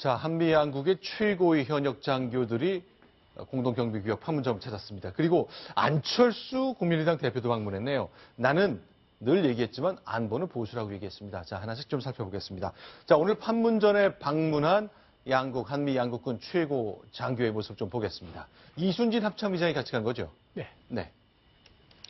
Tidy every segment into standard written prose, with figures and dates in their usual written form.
자, 한미 양국의 최고의 현역 장교들이 공동경비구역 판문점을 찾았습니다. 그리고 안철수 국민의당 대표도 방문했네요. 나는 늘 얘기했지만 안보는 보수라고 얘기했습니다. 자, 하나씩 좀 살펴보겠습니다. 자, 오늘 판문점에 방문한 한미 양국군 최고 장교의 모습 좀 보겠습니다. 이순진 합참의장이 같이 간 거죠? 네. 네.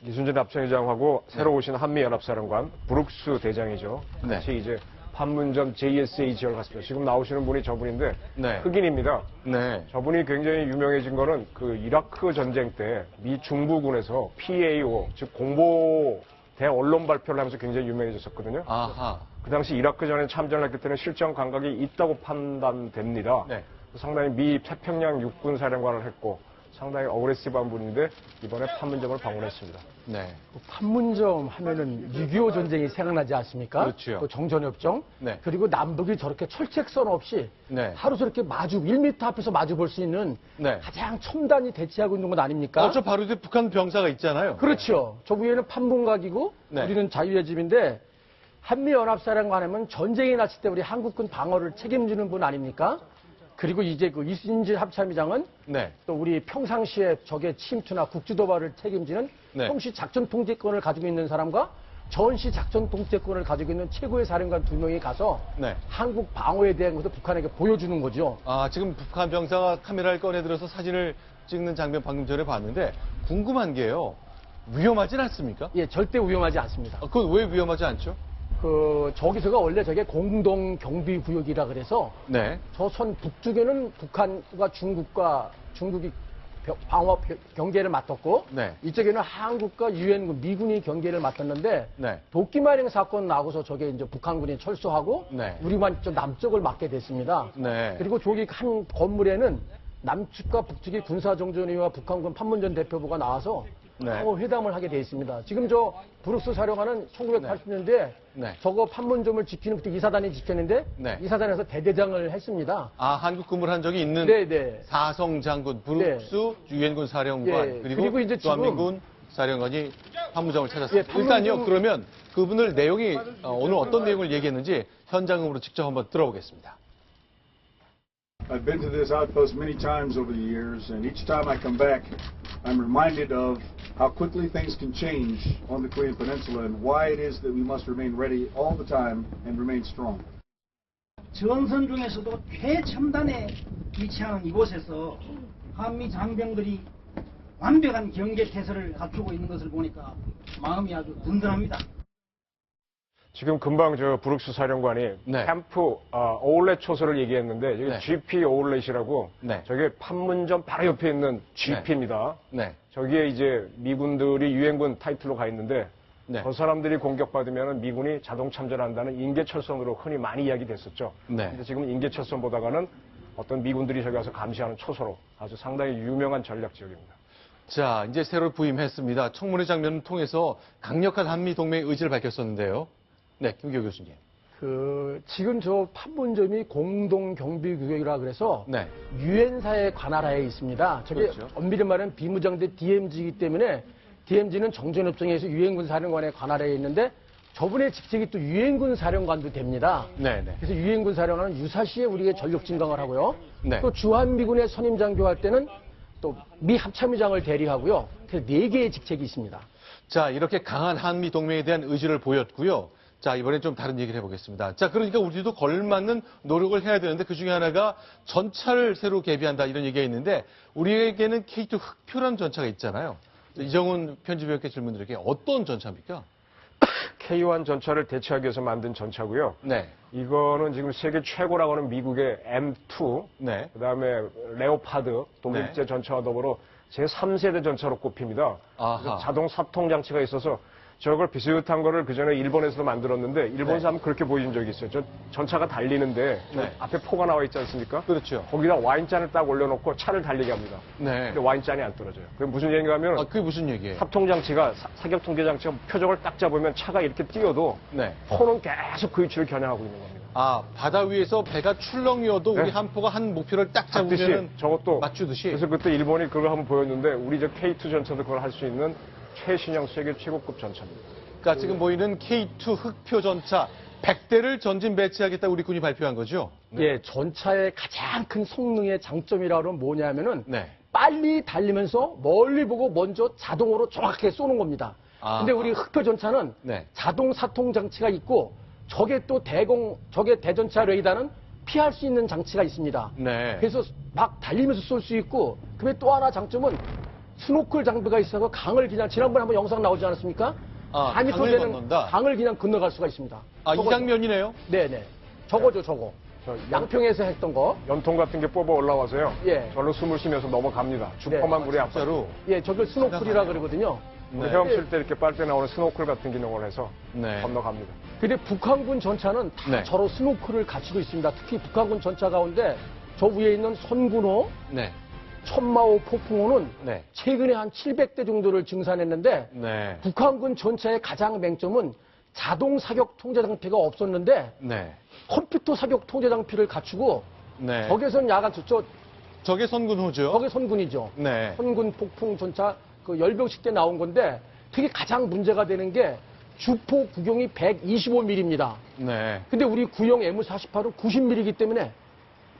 이순진 합참의장하고 새로 오신 한미연합사령관 브룩스 대장이죠. 네. 같이 이제 판문점 JSA 지역을 갔습니다. 지금 나오시는 분이 저분인데 네. 흑인입니다. 네. 저분이 굉장히 유명해진 거는 그 이라크 전쟁 때 미 중부군에서 PAO, 즉 공보대 언론 발표를 하면서 굉장히 유명해졌었거든요. 아하. 그 당시 이라크전에 참전을 했기 때문에 실전 감각이 있다고 판단됩니다. 네. 상당히 미 태평양 육군 사령관을 했고 상당히 어그레시브한 분인데 이번에 판문점을 방문했습니다. 네. 판문점 하면은 6.25 전쟁이 생각나지 않습니까? 그렇죠. 또 정전협정. 네. 그리고 남북이 저렇게 철책선 없이 네. 하루 저렇게 1m 앞에서 마주 볼 수 있는 네. 가장 첨단이 대치하고 있는 것 아닙니까? 저 바로 뒤에 북한 병사가 있잖아요. 그렇죠. 저 위에는 판문각이고 네. 우리는 자유의 집인데 한미연합사령관 하면 전쟁이 났을 때 우리 한국군 방어를 책임지는 분 아닙니까? 그리고 이제 그 이순진 합참의장은 네. 또 우리 평상시에 적의 침투나 국지도발을 책임지는 네. 평시 작전 통제권을 가지고 있는 사람과 전시 작전 통제권을 가지고 있는 최고의 사령관 2명이 가서 네. 한국 방어에 대한 것을 북한에게 보여주는 거죠. 아, 지금 북한 병사가 카메라를 꺼내들어서 사진을 찍는 장면 방금 전에 봤는데 궁금한 게요. 위험하진 않습니까? 예, 절대 위험하지 않습니다. 그건 왜 위험하지 않죠? 저기서가 원래 저게 공동 경비 구역이라 그래서 네. 저 선 북쪽에는 북한과 중국이 방어 경계를 맡았고 네. 이쪽에는 한국과 유엔군 미군이 경계를 맡았는데 네. 도끼마령 사건 나고서 저게 이제 북한군이 철수하고 네. 우리만 저 남쪽을 맡게 됐습니다. 네. 그리고 저기 한 건물에는 남측과 북측의 군사정전위와 북한군 판문점 대표부가 나와서 네. 상호 회담을 하게 돼 있습니다. 지금 저 브룩스 사령관은 1980년대 네. 저거 판문점을 지키는 그때 이사단이 지켰는데 네. 이사단에서 대대장을 했습니다. 아, 한국 근무를 한 적이 있는 네네. 사성 장군, 브룩스 유엔군 사령관, 예. 그리고 그리고 이제 지금 주한미군 사령관이 판문점을 찾았습니다. 예, 일단요, 그러면 그분을 내용이 오늘 어떤 내용을 얘기했는지 현장음으로 직접 한번 들어보겠습니다. I've been to this outpost many times over the years, and each time I come back, I'm reminded of how quickly things can change on the Korean Peninsula and why it is that we must remain ready all the time and remain strong. 전선 중에서도 최첨단에 위치하는 이곳에서 한미 장병들이 완벽한 경계 태세를 갖추고 있는 것을 보니까 마음이 아주 든든합니다. 지금 금방 저 브룩스 사령관이 네. 캠프 오울렛 초소를 얘기했는데 여기 네. GP 오울렛이라고 네. 저게 판문점 바로 옆에 있는 GP입니다. 네. 저기에 이제 미군들이 유엔군 타이틀로 가 있는데 네. 저 사람들이 공격받으면 미군이 자동 참전한다는 인계철선으로 흔히 많이 이야기됐었죠. 네. 근데 지금 인계철선보다가는 어떤 미군들이 저기 와서 감시하는 초소로 아주 상당히 유명한 전략 지역입니다. 자, 이제 새로 부임했습니다. 청문회 장면을 통해서 강력한 한미 동맹의 의지를 밝혔었는데요. 네, 김기호 교수님. 지금 저 판문점이 공동 경비 구역이라 그래서 네. 유엔사의 관할하에 있습니다. 저게 그렇죠. 엄밀히 말하면 비무장대 DMZ이기 때문에 DMZ는 정전협정에서 유엔군 사령관의 관할하에 있는데 저분의 직책이 또 유엔군 사령관도 됩니다. 네, 네. 그래서 유엔군 사령관은 유사시에 우리에게 전력 증강을 하고요. 네. 또 주한미군의 선임 장교할 때는 또 미 합참의장을 대리하고요. 그래서 4개의 직책이 있습니다. 자, 이렇게 강한 한미 동맹에 대한 의지를 보였고요. 자, 이번엔 좀 다른 얘기를 해보겠습니다. 자, 그러니까 우리도 걸맞는 노력을 해야 되는데 그 중에 하나가 전차를 새로 개비한다 이런 얘기가 있는데 우리에게는 K2 흑표라는 전차가 있잖아요. 이정훈 편집위원께 질문 드릴게요. 어떤 전차입니까? K1 전차를 대체하기 위해서 만든 전차고요. 네. 이거는 지금 세계 최고라고 하는 미국의 M2, 네. 그다음에 레오파드, 독일제 네. 전차와 더불어 제3세대 전차로 꼽힙니다. 아하. 자동 사통 장치가 있어서 저걸 비슷한 거를 그 전에 일본에서도 만들었는데 일본에서 하면 그렇게 보여준 적이 있어요. 저 전차가 달리는데 저 네. 앞에 포가 나와 있지 않습니까? 그렇죠. 거기다 와인잔을 딱 올려놓고 차를 달리게 합니다. 네. 근데 와인잔이 안 떨어져요. 그게 무슨 얘기가 하면 아, 그게 무슨 얘기예요? 사통 장치가 사격 통제 장치가 표적을 딱 잡으면 차가 이렇게 뛰어도 네. 포는 계속 그 위치를 겨냥하고 있는 겁니다. 아, 바다 위에서 배가 출렁이어도 네. 우리 한포가 한 목표를 딱 잡듯이 잡으면 저것도 맞추듯이. 그래서 그때 일본이 그걸 한번 보였는데 우리 저 K2 전차도 그걸 할 수 있는 최신형 세계 최고급 전차입니다. 그러니까 지금 보이는 K2 흑표 전차 100대를 전진 배치하겠다고 우리 군이 발표한 거죠? 예, 전차의 가장 큰 성능의 장점이라고는 뭐냐면은 네. 빨리 달리면서 멀리 보고 먼저 자동으로 정확하게 쏘는 겁니다. 아. 근데 우리 흑표 전차는 네. 자동 사통 장치가 있고 적의 대전차 레이더는 피할 수 있는 장치가 있습니다. 네. 그래서 막 달리면서 쏠 수 있고, 그다음에 또 하나 장점은 스노클 장비가 있어서 강을 그냥 지난번에 한번 영상 나오지 않았습니까? 아, 4m 강을 되는 건넌다? 강을 그냥 건너갈 수가 있습니다. 아, 이 저거죠. 장면이네요? 네네. 저거죠, 저거. 저 양평에서 했던 거. 연통 같은 게 뽑아 올라와서요. 예. 절로 숨을 쉬면서 넘어갑니다. 주퍼만 물이 앞서. 진짜로? 예, 저걸 스노클이라 그러거든요. 우리 네. 헤엄칠 때 이렇게 빨대 나오는 스노클 같은 기능을 해서 네. 건너갑니다. 근데 북한군 전차는 다 네. 저런 스노클을 갖추고 있습니다. 특히 북한군 전차 가운데 저 위에 있는 선군호, 네. 천마호 폭풍호는 네. 최근에 한 700대 정도를 증산했는데 네. 북한군 전차의 가장 맹점은 자동 사격 통제 장비가 없었는데 네. 컴퓨터 사격 통제 장비를 갖추고 네. 적외선 야간 저게 선군호죠? 저게 선군이죠. 네. 선군 폭풍 전차 그 열병식 때 나온 건데 되게 가장 문제가 되는 게 주포 구경이 125mm입니다. 네. 근데 우리 구형 M48은 90mm이기 때문에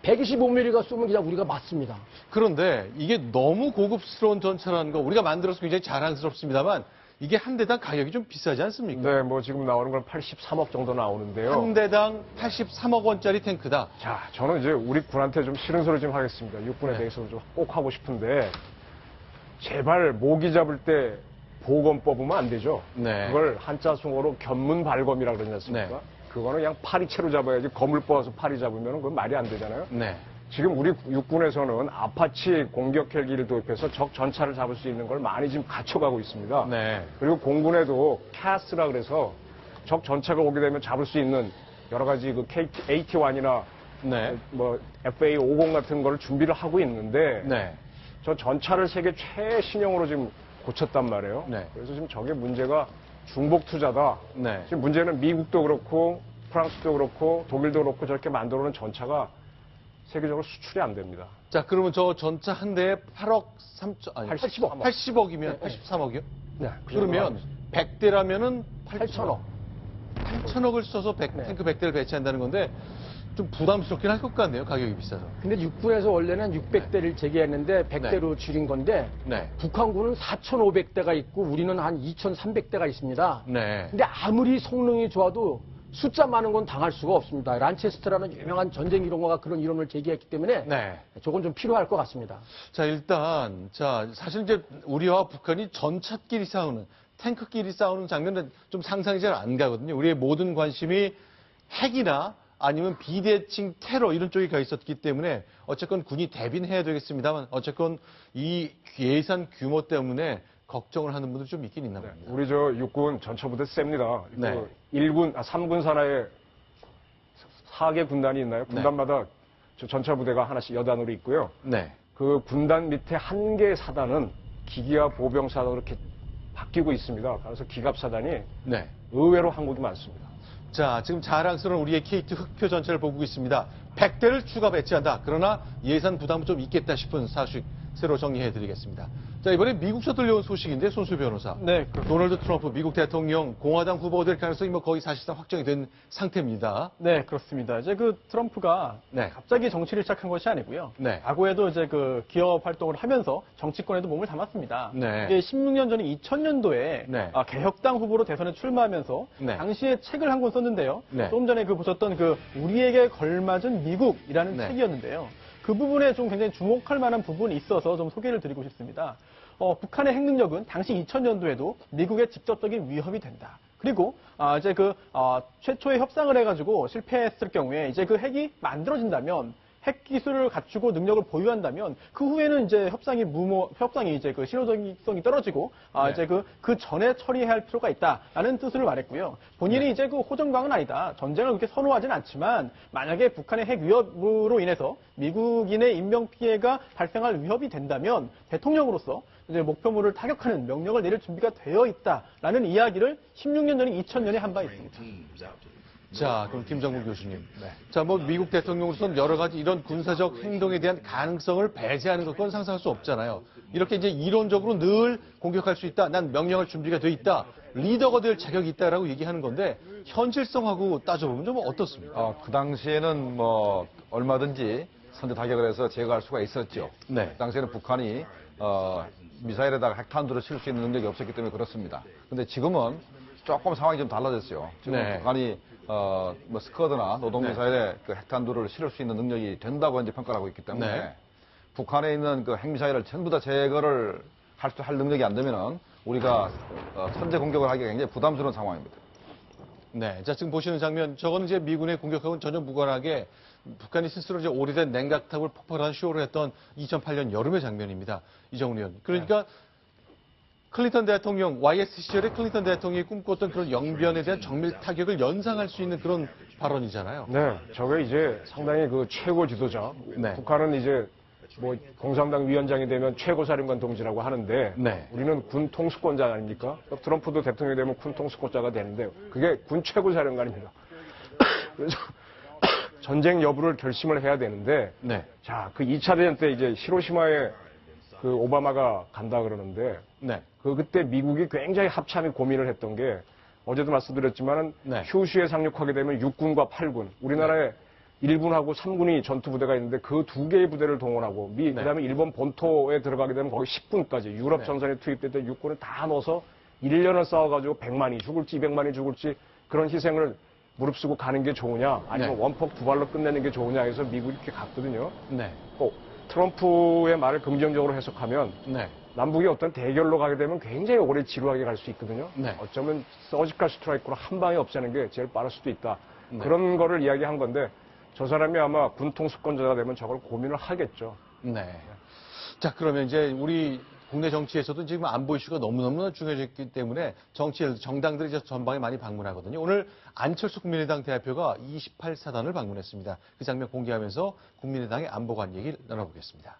125mm가 쏘면 그냥 우리가 맞습니다. 그런데 이게 너무 고급스러운 전차라는 거 우리가 만들어서 굉장히 자랑스럽습니다만 이게 한 대당 가격이 좀 비싸지 않습니까? 네, 뭐 지금 나오는 건 83억 정도 나오는데요. 한 대당 83억 원짜리 탱크다. 자, 저는 이제 우리 군한테 좀 싫은 소리 좀 하겠습니다. 육군에 네. 대해서 좀 꼭 하고 싶은데 제발 모기 잡을 때 보검 뽑으면 안 되죠. 네. 그걸 한자 숭어로 견문발검이라 그러지 않습니까? 네. 그거는 그냥 파리채로 잡아야지 검을 뽑아서 파리 잡으면 그건 말이 안 되잖아요. 네. 지금 우리 육군에서는 아파치 공격 헬기를 도입해서 적 전차를 잡을 수 있는 걸 많이 지금 갖춰가고 있습니다. 네. 그리고 공군에도 캐스라 그래서 적 전차가 오게 되면 잡을 수 있는 여러 가지 그 KT-1이나 네. 뭐 FA-50 같은 걸 준비를 하고 있는데 네. 저 전차를 세계 최신형으로 지금 고쳤단 말이에요. 네. 그래서 지금 저게 문제가 중복 투자다. 네. 지금 문제는 미국도 그렇고 프랑스도 그렇고 독일도 그렇고 저렇게 만들어 놓은 전차가 세계적으로 수출이 안 됩니다. 자, 그러면 저 전차 한 대에 8억 3천, 아니, 80억. 80억이면 83억이요? 네. 그러면 100대라면은 8천억. 8천억을 써서 네. 탱크 100대를 배치한다는 건데 좀 부담스럽긴 할 것 같네요. 가격이 비싸서. 근데 육군에서 원래는 600대를 제기했는데 100대로 줄인 건데 네. 북한군은 4,500대가 있고 우리는 한 2,300대가 있습니다. 네. 근데 아무리 성능이 좋아도 숫자 많은 건 당할 수가 없습니다. 란체스터라는 유명한 전쟁 이론가가 그런 이론을 제기했기 때문에 네. 저건 좀 필요할 것 같습니다. 자, 일단, 자, 사실 이제 우리와 북한이 전차끼리 싸우는, 탱크끼리 싸우는 장면은 좀 상상이 잘 안 가거든요. 우리의 모든 관심이 핵이나 아니면 비대칭 테러 이런 쪽에 가 있었기 때문에 어쨌건 군이 대비는 해야 되겠습니다만 어쨌건 이 예산 규모 때문에 걱정을 하는 분들 좀 있긴 있나 봅니다. 우리 저 육군 전차부대 셉니다. 네. 그 3군 산하에 4개 군단이 있나요? 군단마다 저 전차부대가 하나씩 여단으로 있고요. 네. 그 군단 밑에 한 개의 사단은 기기와 보병 사단으로 이렇게 바뀌고 있습니다. 그래서 기갑 사단이 네. 의외로 한국이 많습니다. 자, 지금 자랑스러운 우리의 KT 흑표 전차를 보고 있습니다. 100대를 추가 배치한다. 그러나 예산 부담은 좀 있겠다 싶은 사실 새로 정리해 드리겠습니다. 자, 이번에 미국서 들려온 소식인데 손수 변호사. 네, 도널드 트럼프 미국 대통령 공화당 후보가 될 가능성이 뭐 거의 사실상 확정이 된 상태입니다. 네, 그렇습니다. 이제 그 트럼프가 네. 갑자기 정치를 시작한 것이 아니고요. 네. 과거에도 이제 그 기업 활동을 하면서 정치권에도 몸을 담았습니다. 네. 이게 16년 전인 2000년도에 네. 개혁당 후보로 대선에 출마하면서 네. 당시에 책을 한 권 썼는데요. 네. 조금 전에 그 보셨던 그 우리에게 걸맞은 미국이라는 네. 책이었는데요. 그 부분에 좀 굉장히 주목할 만한 부분이 있어서 좀 소개를 드리고 싶습니다. 북한의 핵 능력은 당시 2000년도에도 미국의 직접적인 위협이 된다. 그리고 이제 최초의 협상을 해가지고 실패했을 경우에 이제 그 핵이 만들어진다면 핵 기술을 갖추고 능력을 보유한다면 그 후에는 이제 협상이 이제 그 실효성이 떨어지고 네. 이제 그 전에 처리해야 할 필요가 있다라는 뜻을 말했고요. 본인이 이제 그 호전광은 아니다. 전쟁을 그렇게 선호하진 않지만 만약에 북한의 핵 위협으로 인해서 미국인의 인명 피해가 발생할 위협이 된다면 대통령으로서 이제 목표물을 타격하는 명령을 내릴 준비가 되어 있다라는 이야기를 16년 전인 2000년에 한 바 있습니다. 자, 그럼 김정국 교수님. 네. 자, 뭐 미국 대통령으로서는 여러 가지 이런 군사적 행동에 대한 가능성을 배제하는 것과는 상상할 수 없잖아요. 이렇게 이제 이론적으로 늘 공격할 수 있다. 난 명령할 준비가 돼 있다. 리더가 될 자격이 있다라고 얘기하는 건데 현실성하고 따져보면 좀 어떻습니까? 그 당시에는 뭐 얼마든지 선제 타격을 해서 제거할 수가 있었죠. 네. 그 당시에는 북한이 미사일에다가 핵탄두를 칠 수 있는 능력이 없었기 때문에 그렇습니다. 근데 지금은 조금 상황이 좀 달라졌어요. 지금 네. 북한이 뭐 스커드나 노동 미사일에 그 핵탄두를 실을 수 있는 능력이 된다고 현재 평가를 하고 있기 때문에 네. 북한에 있는 그 핵미사일을 전부 다 제거를 할 능력이 안 되면은 우리가 선제 공격을 하기가 굉장히 부담스러운 상황입니다. 네. 자, 지금 보시는 장면, 저거는 이제 미군의 공격하고는 전혀 무관하게 북한이 스스로 이제 오래된 냉각탑을 폭발한 쇼를 했던 2008년 여름의 장면입니다. 이정훈 의원. 그러니까 클린턴 대통령, YS 시절에 클린턴 대통령이 꿈꿨던 그런 영변에 대한 정밀 타격을 연상할 수 있는 그런 발언이잖아요. 네, 저게 이제 상당히 그 최고 지도자. 네. 북한은 이제 뭐 공산당 위원장이 되면 최고사령관 동지라고 하는데 네. 우리는 군 통수권자 아닙니까? 트럼프도 대통령이 되면 군 통수권자가 되는데 그게 군 최고사령관입니다. 그래서 전쟁 여부를 결심을 해야 되는데 네. 자, 그 2차 대전 때 이제 히로시마에 그 오바마가 간다 그러는데 네. 그때 미국이 굉장히 합참이 고민을 했던 게 어제도 말씀드렸지만은 네. 휴슈에 상륙하게 되면 육군과 8군 우리나라에 1군하고 3군이 전투부대가 있는데 그 두 개의 부대를 동원하고 그다음에 일본 본토에 들어가게 되면 거기 10군까지 유럽 전선에 투입될 때 육군을 다 넣어서 1년을 싸워가지고 100만이 죽을지 200만이 죽을지 그런 희생을 무릅쓰고 가는 게 좋으냐 아니면 네. 원폭 두 발로 끝내는 게 좋으냐 해서 미국이 이렇게 갔거든요. 네. 트럼프의 말을 긍정적으로 해석하면 네. 남북이 어떤 대결로 가게 되면 굉장히 오래 지루하게 갈 수 있거든요. 네. 어쩌면 서지컬 스트라이크로 한 방에 없애는 게 제일 빠를 수도 있다. 네. 그런 거를 이야기한 건데 저 사람이 아마 군통수권자가 되면 저걸 고민을 하겠죠. 네. 자, 그러면 이제 우리 국내 정치에서도 지금 안보 이슈가 너무너무 중요해졌기 때문에 정당들이 이제 전방에 많이 방문하거든요. 오늘 안철수 국민의당 대표가 28사단을 방문했습니다. 그 장면 공개하면서 국민의당의 안보관 얘기를 나눠보겠습니다.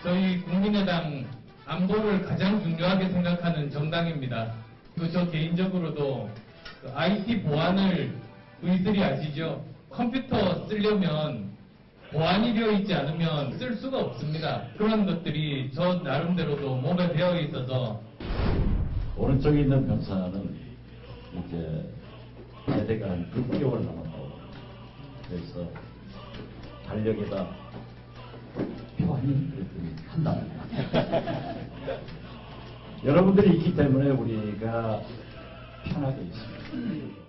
저희 국민의당 안보를 가장 중요하게 생각하는 정당입니다. 그리고 저 개인적으로도 그 IT 보안을 의들이 아시죠? 컴퓨터 쓰려면 보안이 되어 있지 않으면 쓸 수가 없습니다. 그런 것들이 저 나름대로도 몸에 배어 있어서 오른쪽에 있는 병사는 이제 대대가 한 6개월 남았다고. 그래서 달력에다 표현이 그랬더니 한 달. 여러분들이 있기 때문에 우리가 편하게 있습니다.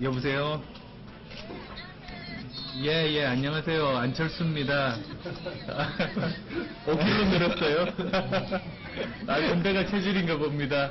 여보세요? 예, 안녕하세요. 안철수입니다. 5kg 늘었어요? 건배가 체질인가 봅니다.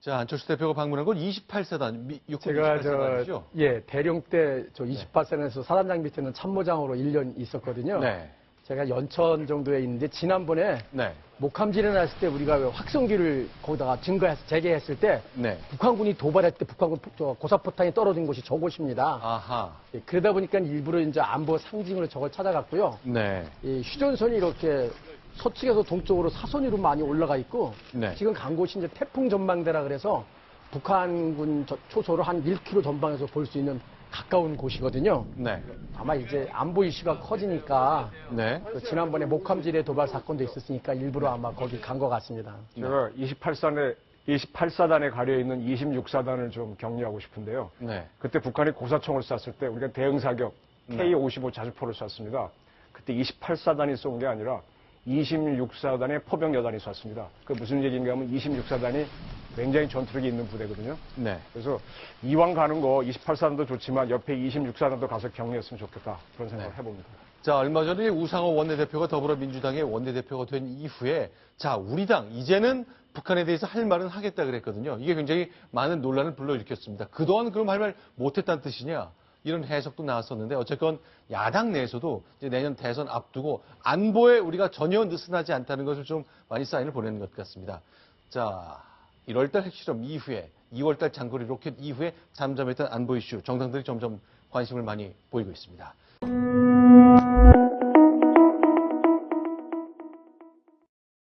자, 안철수 대표가 방문한 건 28사단, 육군 제가 28사단이죠? 대령 때 저 28세에서 사단장 밑에는 참모장으로 1년 있었거든요. 네. 제가 연천 정도에 있는데 지난번에 네. 목함질에 났을 때 우리가 왜 확성기를 거기다가 재개했을 때 네. 북한군이 도발할 때 북한군 고사포탄이 떨어진 곳이 저곳입니다. 아하. 그러다 보니까 일부러 이제 안보 상징으로 저걸 찾아갔고요. 네. 이 휴전선이 이렇게 서측에서 동쪽으로 사선위로 많이 올라가 있고 네. 지금 간 곳이 이제 태풍 전망대라 그래서 북한군 초소를 한 1km 전방에서 볼 수 있는 가까운 곳이거든요. 네. 아마 이제 안보 이슈가 커지니까 네. 그 지난번에 목함질의 도발 사건도 있었으니까 일부러 아마 거기 간 것 같습니다. 제가 28사단에 가려 있는 26사단을 좀 격려하고 싶은데요. 네. 그때 북한이 고사총을 쐈을 때 우리가 대응 사격 K-55 자주포를 쐈습니다. 그때 28사단이 쏜 게 아니라 26사단의 포병 여단이 쐈습니다. 그 무슨 얘기인가 하면 26사단이 굉장히 전투력이 있는 부대거든요. 네. 그래서 이왕 가는 거 28사단도 좋지만 옆에 26사단도 가서 격려했으면 좋겠다. 그런 생각을 네. 해봅니다. 자, 얼마 전에 우상호 원내대표가 더불어민주당의 원내대표가 된 이후에 자, 우리 당 이제는 북한에 대해서 할 말은 하겠다 그랬거든요. 이게 굉장히 많은 논란을 불러일으켰습니다. 그동안 그럼 할 말 못했다는 뜻이냐? 이런 해석도 나왔었는데 어쨌건 야당 내에서도 이제 내년 대선 앞두고 안보에 우리가 전혀 느슨하지 않다는 것을 좀 많이 사인을 보내는 것 같습니다. 자, 1월달 핵실험 이후에 2월달 장거리 로켓 이후에 잠잠했던 안보 이슈 정당들이 점점 관심을 많이 보이고 있습니다.